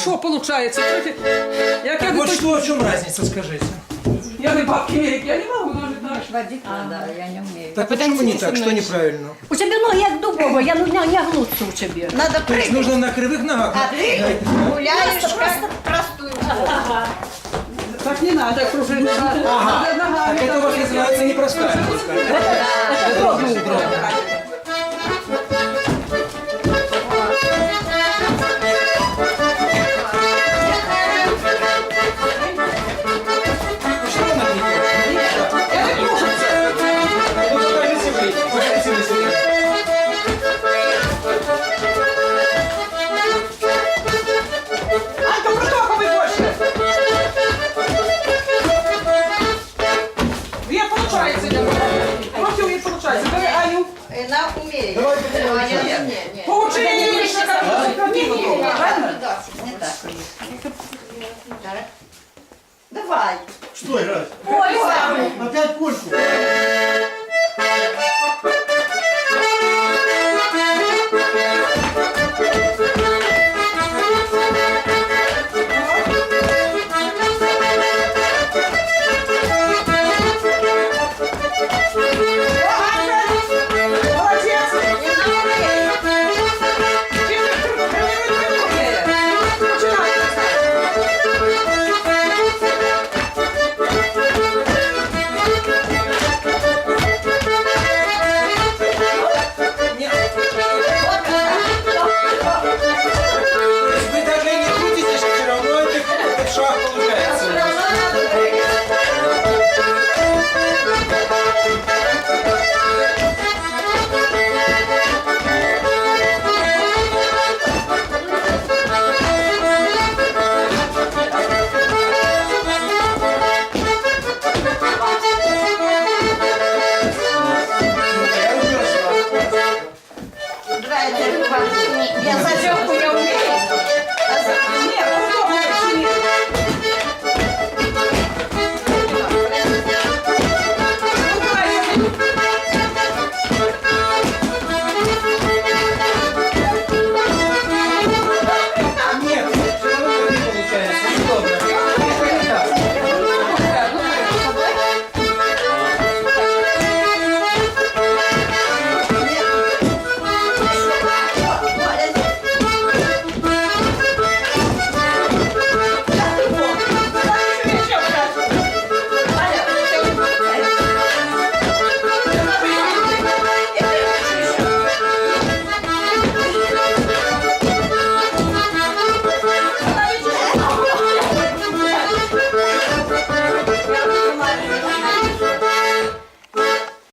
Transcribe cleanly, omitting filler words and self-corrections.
хорошо получается. Я как Вот что, в чем разница, скажите? Я не бабки Америки, я не могу даже так. Водить надо, я не умею. Так почему не так? Что неправильно? У тебе ноги як дубова, я не гнуться у тебе. Надо То есть прыгать. нужно на кривых ногах. А ты гуляешь как простую форму. Так не надо кружить. Надо ногами. Так это у вас называется непростая. Это другой угром. Что она делает? Это кружится. Ну, покажите вы, покажите вы себе. Анька, протоковый больше. Ей получается. Против ей получается. Давай, Аню. Она умеет. Давай, А я не. Получение не меньше, как красиво. Правильно? Не так. Давай. Что играть? Ой, Опять пульку.